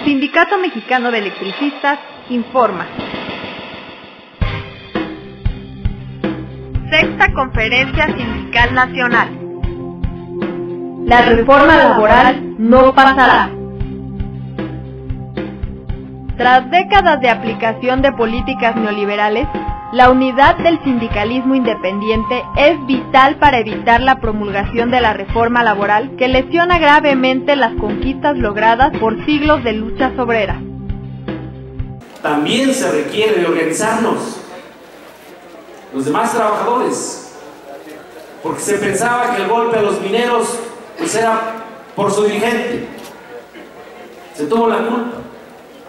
Sindicato Mexicano de Electricistas informa. Sexta Conferencia Sindical Nacional. La reforma laboral no pasará. Tras décadas de aplicación de políticas neoliberales, la unidad del sindicalismo independiente es vital para evitar la promulgación de la reforma laboral que lesiona gravemente las conquistas logradas por siglos de luchas obreras. También se requiere de organizarnos, los demás trabajadores, porque se pensaba que el golpe a los mineros pues era por su dirigente. Se tuvo la culpa,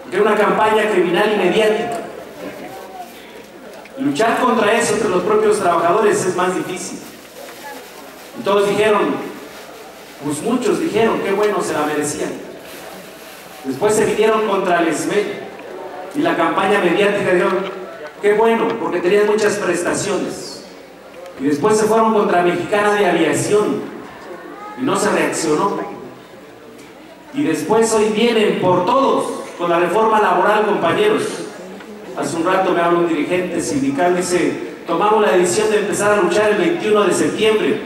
que era una campaña criminal y mediática. Luchar contra eso entre los propios trabajadores es más difícil. Y todos dijeron, pues muchos dijeron, qué bueno, se la merecían. Después se vinieron contra el SME y la campaña mediática dijeron, qué bueno, porque tenían muchas prestaciones. Y después se fueron contra Mexicana de Aviación y no se reaccionó. Y después hoy vienen por todos con la reforma laboral, compañeros. Hace un rato me habló un dirigente sindical, dice, tomamos la decisión de empezar a luchar el 21 de septiembre,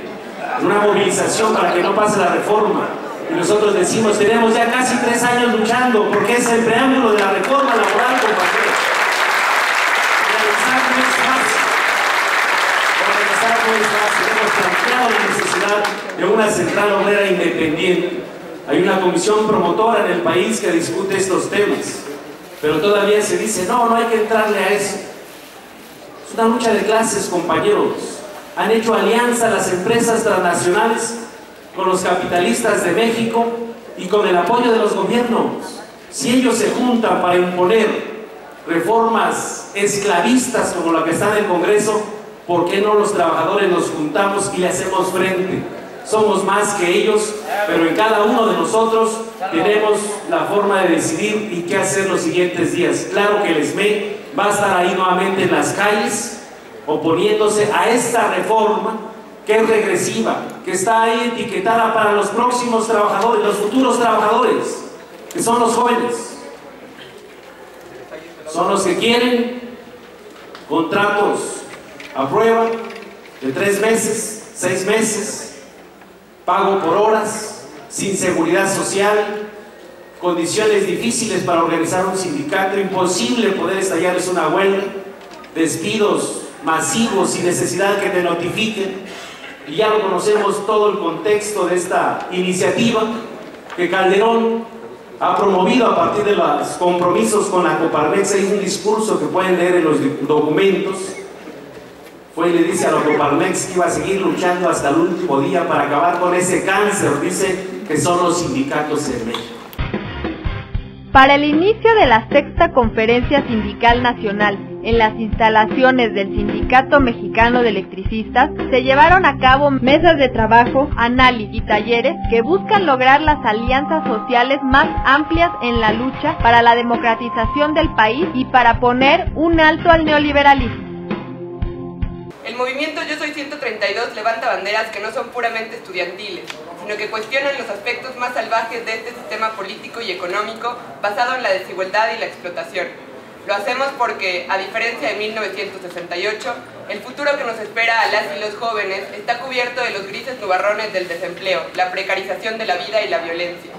en una movilización para que no pase la reforma. Y nosotros decimos, tenemos ya casi 3 años luchando, porque es el preámbulo de la reforma laboral, compañeros. Realizar no es fácil. Organizar no es fácil. Hemos planteado la necesidad de una central obrera independiente. Hay una comisión promotora en el país que discute estos temas. Pero todavía se dice, no hay que entrarle a eso. Es una lucha de clases, compañeros. Han hecho alianza las empresas transnacionales con los capitalistas de México y con el apoyo de los gobiernos. Si ellos se juntan para imponer reformas esclavistas como la que está en el Congreso, ¿por qué no los trabajadores nos juntamos y le hacemos frente? Somos más que ellos, pero en cada uno de nosotros tenemos la forma de decidir y qué hacer los siguientes días. Claro que el SME va a estar ahí nuevamente en las calles, oponiéndose a esta reforma que es regresiva, que está ahí etiquetada para los próximos trabajadores, los futuros trabajadores, que son los jóvenes. Son los que quieren contratos a prueba de 3 meses, 6 meses, pago por horas, sin seguridad social, condiciones difíciles para organizar un sindicato, imposible poder estallarles una huelga, despidos masivos sin necesidad que te notifiquen. Y ya lo conocemos todo el contexto de esta iniciativa que Calderón ha promovido a partir de los compromisos con la Coparmex. Hay un discurso que pueden leer en los documentos. Fue y le dice a la Coparmex que iba a seguir luchando hasta el último día para acabar con ese cáncer, dice, que son los sindicatos en México. Para el inicio de la Sexta Conferencia Sindical Nacional en las instalaciones del Sindicato Mexicano de Electricistas, se llevaron a cabo mesas de trabajo, análisis y talleres que buscan lograr las alianzas sociales más amplias en la lucha para la democratización del país y para poner un alto al neoliberalismo. El movimiento Yo Soy 132 levanta banderas que no son puramente estudiantiles, sino que cuestionan los aspectos más salvajes de este sistema político y económico basado en la desigualdad y la explotación. Lo hacemos porque, a diferencia de 1968, el futuro que nos espera a las y los jóvenes está cubierto de los grises nubarrones del desempleo, la precarización de la vida y la violencia.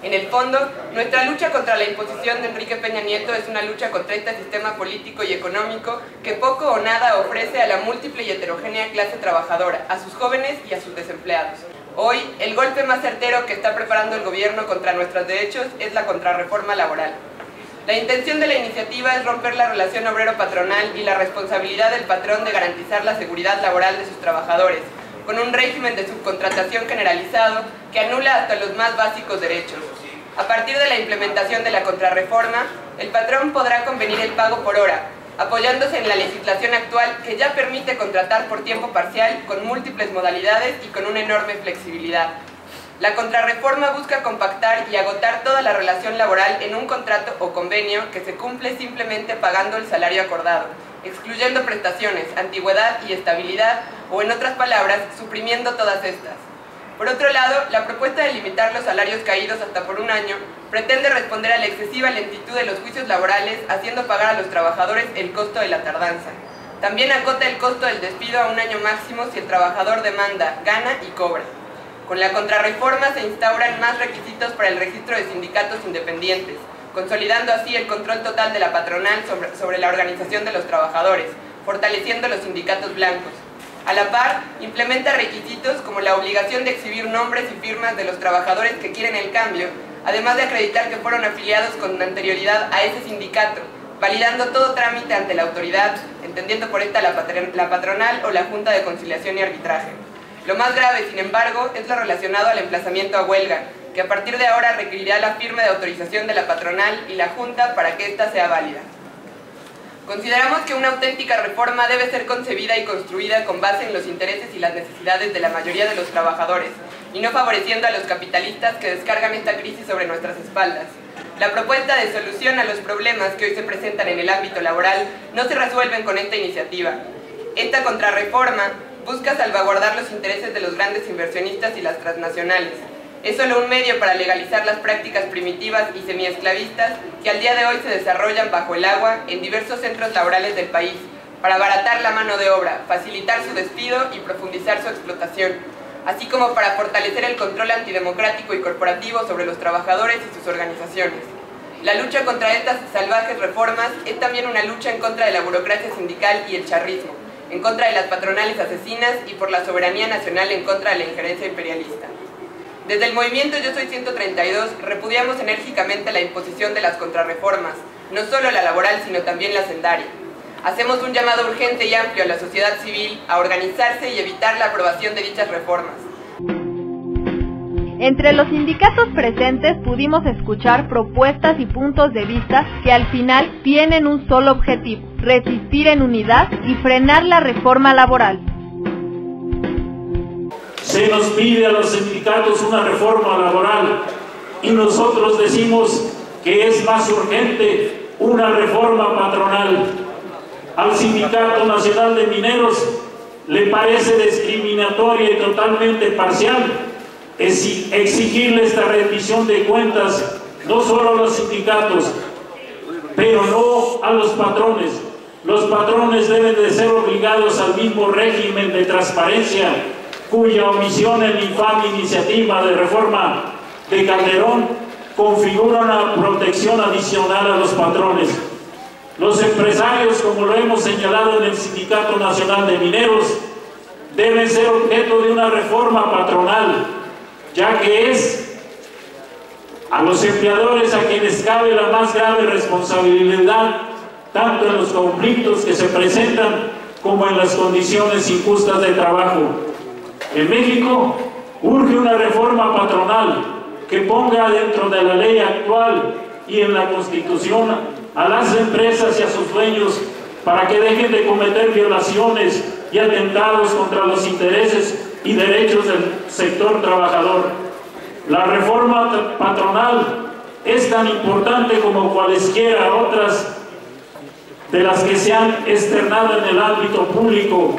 En el fondo, nuestra lucha contra la imposición de Enrique Peña Nieto es una lucha contra este sistema político y económico que poco o nada ofrece a la múltiple y heterogénea clase trabajadora, a sus jóvenes y a sus desempleados. Hoy, el golpe más certero que está preparando el gobierno contra nuestros derechos es la contrarreforma laboral. La intención de la iniciativa es romper la relación obrero-patronal y la responsabilidad del patrón de garantizar la seguridad laboral de sus trabajadores, con un régimen de subcontratación generalizado que anula hasta los más básicos derechos. A partir de la implementación de la contrarreforma, el patrón podrá convenir el pago por hora, apoyándose en la legislación actual que ya permite contratar por tiempo parcial con múltiples modalidades y con una enorme flexibilidad. La contrarreforma busca compactar y agotar toda la relación laboral en un contrato o convenio que se cumple simplemente pagando el salario acordado, excluyendo prestaciones, antigüedad y estabilidad, o en otras palabras, suprimiendo todas estas. Por otro lado, la propuesta de limitar los salarios caídos hasta por un año pretende responder a la excesiva lentitud de los juicios laborales, haciendo pagar a los trabajadores el costo de la tardanza. También acota el costo del despido a un año máximo si el trabajador demanda, gana y cobra. Con la contrarreforma se instauran más requisitos para el registro de sindicatos independientes, consolidando así el control total de la patronal sobre la organización de los trabajadores, fortaleciendo los sindicatos blancos. A la par, implementa requisitos como la obligación de exhibir nombres y firmas de los trabajadores que quieren el cambio, además de acreditar que fueron afiliados con anterioridad a ese sindicato, validando todo trámite ante la autoridad, entendiendo por esta la patronal o la Junta de Conciliación y Arbitraje. Lo más grave, sin embargo, es lo relacionado al emplazamiento a huelga, que a partir de ahora requerirá la firma de autorización de la patronal y la Junta para que ésta sea válida. Consideramos que una auténtica reforma debe ser concebida y construida con base en los intereses y las necesidades de la mayoría de los trabajadores, y no favoreciendo a los capitalistas que descargan esta crisis sobre nuestras espaldas. La propuesta de solución a los problemas que hoy se presentan en el ámbito laboral no se resuelven con esta iniciativa. Esta contrarreforma busca salvaguardar los intereses de los grandes inversionistas y las transnacionales. Es solo un medio para legalizar las prácticas primitivas y semiesclavistas que al día de hoy se desarrollan bajo el agua en diversos centros laborales del país, para abaratar la mano de obra, facilitar su despido y profundizar su explotación, así como para fortalecer el control antidemocrático y corporativo sobre los trabajadores y sus organizaciones. La lucha contra estas salvajes reformas es también una lucha en contra de la burocracia sindical y el charrismo, en contra de las patronales asesinas y por la soberanía nacional en contra de la injerencia imperialista. Desde el movimiento Yo Soy 132 repudiamos enérgicamente la imposición de las contrarreformas, no solo la laboral sino también la sendaria. Hacemos un llamado urgente y amplio a la sociedad civil a organizarse y evitar la aprobación de dichas reformas. Entre los sindicatos presentes pudimos escuchar propuestas y puntos de vista que al final tienen un solo objetivo: resistir en unidad y frenar la reforma laboral. Se nos pide a los sindicatos una reforma laboral y nosotros decimos que es más urgente una reforma patronal. Al Sindicato Nacional de Mineros le parece discriminatoria y totalmente parcial exigirle esta rendición de cuentas no solo a los sindicatos, pero no a los patrones. Los patrones deben de ser obligados al mismo régimen de transparencia cuya omisión en la infame iniciativa de reforma de Calderón configura una protección adicional a los patrones. Los empresarios, como lo hemos señalado en el Sindicato Nacional de Mineros, deben ser objeto de una reforma patronal, ya que es a los empleadores a quienes cabe la más grave responsabilidad, tanto en los conflictos que se presentan como en las condiciones injustas de trabajo. En México urge una reforma patronal que ponga dentro de la ley actual y en la Constitución a las empresas y a sus dueños para que dejen de cometer violaciones y atentados contra los intereses y derechos del sector trabajador. La reforma patronal es tan importante como cualesquiera otras de las que se han externado en el ámbito público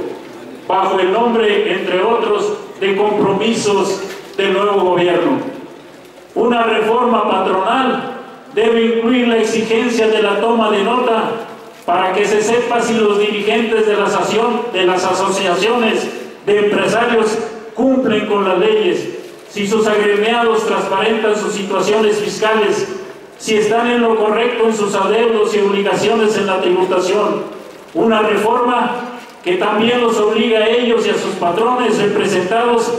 bajo el nombre, entre otros, de compromisos del nuevo gobierno. Una reforma patronal debe incluir la exigencia de la toma de nota para que se sepa si los dirigentes de las asociaciones de empresarios cumplen con las leyes, si sus agremiados transparentan sus situaciones fiscales, si están en lo correcto en sus adeudos y obligaciones en la tributación. Una reforma que también los obliga a ellos y a sus patrones representados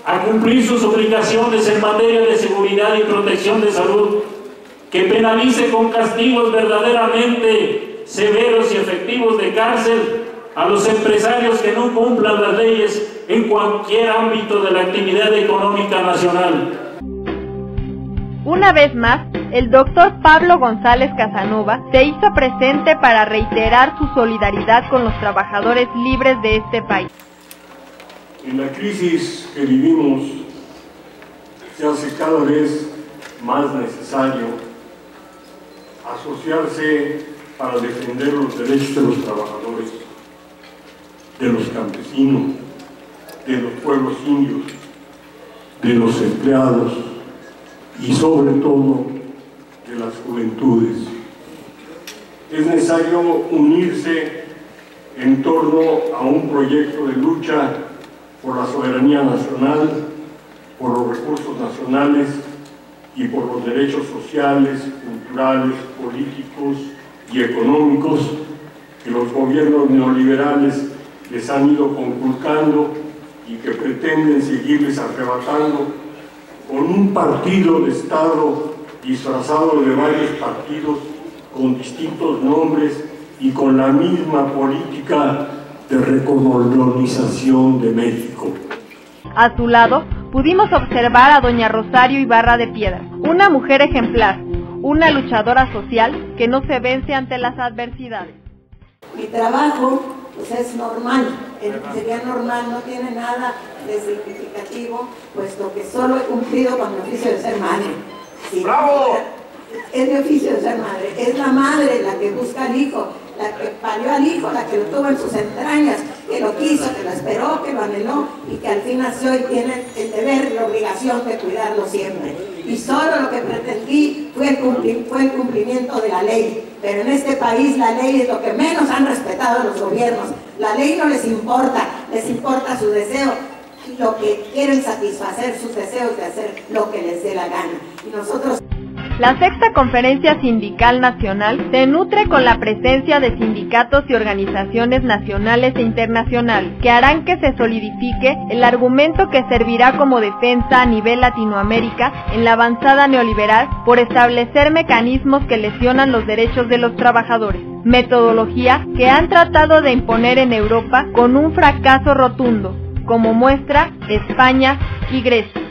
a cumplir sus obligaciones en materia de seguridad y protección de salud, que penalice con castigos verdaderamente severos y efectivos de cárcel a los empresarios que no cumplan las leyes en cualquier ámbito de la actividad económica nacional. Una vez más, el doctor Pablo González Casanova se hizo presente para reiterar su solidaridad con los trabajadores libres de este país. En la crisis que vivimos, se hace cada vez más necesario asociarse para defender los derechos de los trabajadores, de los campesinos, de los pueblos indios, de los empleados y sobre todo de las juventudes. Es necesario unirse en torno a un proyecto de lucha por la soberanía nacional, por los recursos nacionales y por los derechos sociales, culturales, políticos y económicos que los gobiernos neoliberales les han ido conculcando y que pretenden seguirles arrebatando con un partido de Estado disfrazado de varios partidos con distintos nombres y con la misma política de recolonización de México. A su lado, pudimos observar a doña Rosario Ibarra de Piedra, una mujer ejemplar, una luchadora social que no se vence ante las adversidades. Mi trabajo pues es normal, sería normal, no tiene nada de significativo, puesto que solo he cumplido con mi oficio de ser madre. Sí, ¡bravo! Es mi oficio de ser madre, es la madre la que busca al hijo, la que parió al hijo, la que lo tuvo en sus entrañas, que lo quiso, que lo esperó, que lo anheló y que al fin nació y tiene el deber, la obligación de cuidarlo siempre. Y solo lo que pretendí fue el cumplimiento de la ley. Pero en este país la ley es lo que menos han respetado los gobiernos. La ley no les importa su deseo, lo que quieren satisfacer sus deseos de hacer lo que les dé la gana. Y nosotros... La Sexta Conferencia Sindical Nacional se nutre con la presencia de sindicatos y organizaciones nacionales e internacionales que harán que se solidifique el argumento que servirá como defensa a nivel Latinoamérica en la avanzada neoliberal por establecer mecanismos que lesionan los derechos de los trabajadores, metodología que han tratado de imponer en Europa con un fracaso rotundo, como muestra España y Grecia.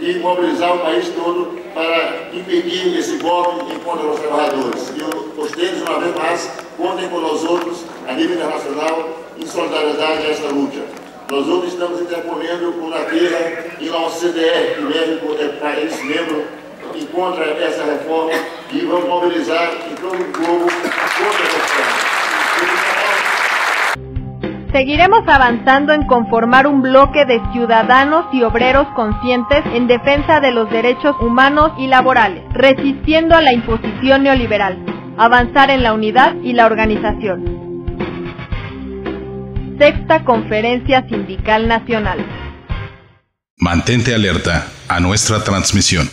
E mobilizar o país todo para impedir esse golpe contra os trabalhadores. E ustedes, uma vez mais, contem com nós outros a nível internacional em solidariedade a esta luta. Nós outros estamos interponendo por uma queja em la OCDE, que México é país membro, e contra essa reforma, e vamos mobilizar em todo o globo contra a reforma. Seguiremos avanzando en conformar un bloque de ciudadanos y obreros conscientes en defensa de los derechos humanos y laborales, resistiendo a la imposición neoliberal, avanzar en la unidad y la organización. Sexta Conferencia Sindical Nacional. Mantente alerta a nuestra transmisión.